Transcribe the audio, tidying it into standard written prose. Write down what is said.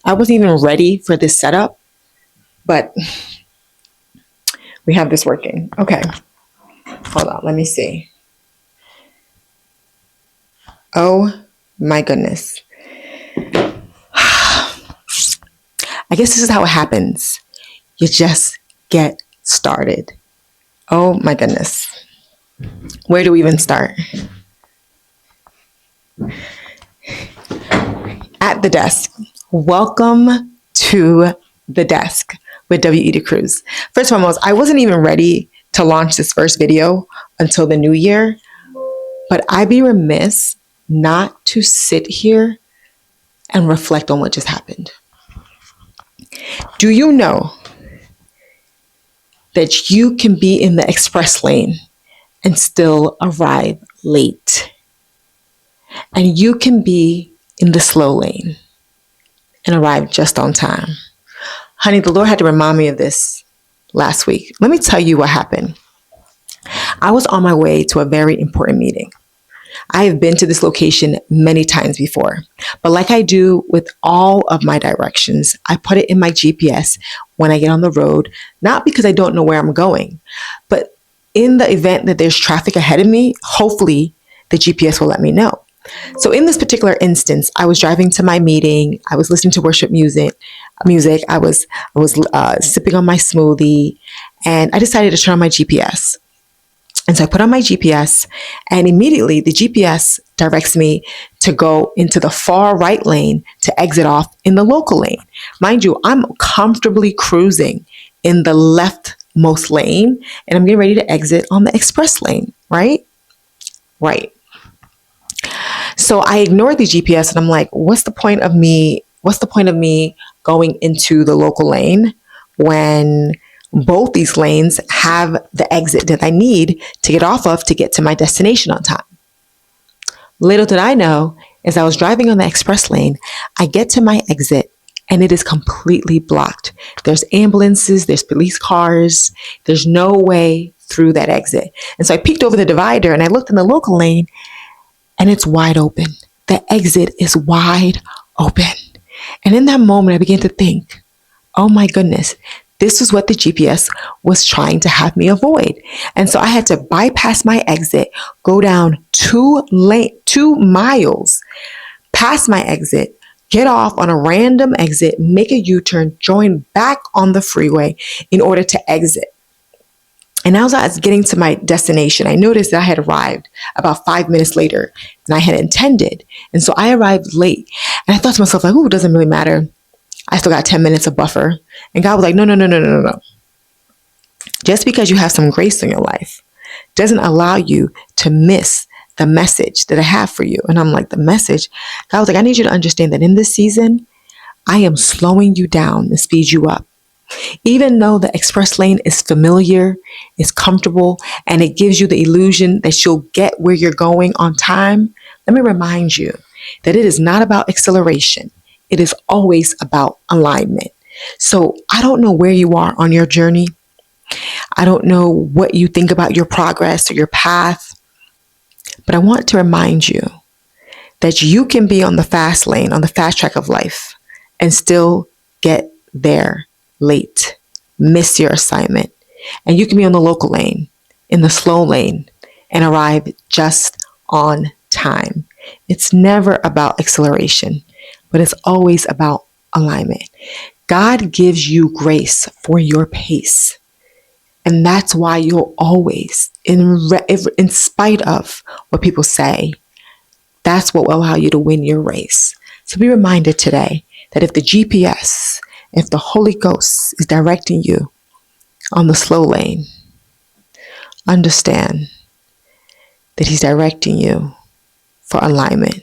I wasn't even ready for this setup, but we have this working. Okay, hold on, let me see. Oh my goodness. I guess this is how it happens. You just get started. Oh my goodness. Where do we even start? At the desk. Welcome to the desk with W.E. Cruz. First and foremost, I wasn't even ready to launch this first video until the new year, but I'd be remiss not to sit here and reflect on what just happened. Do you know that you can be in the express lane and still arrive late? And you can be in the slow lane and arrive just on time. Honey, the Lord had to remind me of this last week. Let me tell you what happened. I was on my way to a very important meeting. I have been to this location many times before, but like I do with all of my directions, I put it in my GPS when I get on the road, not because I don't know where I'm going, but in the event that there's traffic ahead of me, hopefully the GPS will let me know. So in this particular instance, I was driving to my meeting. I was listening to worship music. I was sipping on my smoothie, and I decided to turn on my GPS. And so I put on my GPS, and immediately the GPS directs me to go into the far right lane to exit off in the local lane. Mind you, I'm comfortably cruising in the leftmost lane, and I'm getting ready to exit on the express lane, right? Right. So I ignored the GPS, and I'm like, what's the point of me going into the local lane when both these lanes have the exit that I need to get off of to get to my destination on time? Little did I know, as I was driving on the express lane, I get to my exit and it is completely blocked. There's ambulances, there's police cars, there's no way through that exit. And so I peeked over the divider and I looked in the local lane, and it's wide open. The exit is wide open. And in that moment, I began to think, oh my goodness, this is what the GPS was trying to have me avoid. And so I had to bypass my exit, go down 2 miles past my exit, get off on a random exit, make a U-turn, join back on the freeway in order to exit. And as I was getting to my destination, I noticed that I had arrived about 5 minutes later than I had intended. And so I arrived late. And I thought to myself, like, oh, it doesn't really matter. I still got 10 minutes of buffer. And God was like, no. Just because you have some grace in your life doesn't allow you to miss the message that I have for you. And I'm like, the message? God was like, I need you to understand that in this season, I am slowing you down to speed you up. Even though the express lane is familiar, it's comfortable, and it gives you the illusion that you'll get where you're going on time, let me remind you that it is not about acceleration. It is always about alignment. So I don't know where you are on your journey. I don't know what you think about your progress or your path, but I want to remind you that you can be on the fast lane, on the fast track of life, and still get there late, miss your assignment. And you can be on the local lane, in the slow lane, and arrive just on time. It's never about acceleration, but it's always about alignment. God gives you grace for your pace. And that's why you'll always, in spite of what people say, that's what will allow you to win your race. So be reminded today that if the GPS, if the Holy Ghost is directing you on the slow lane, understand that He's directing you for alignment.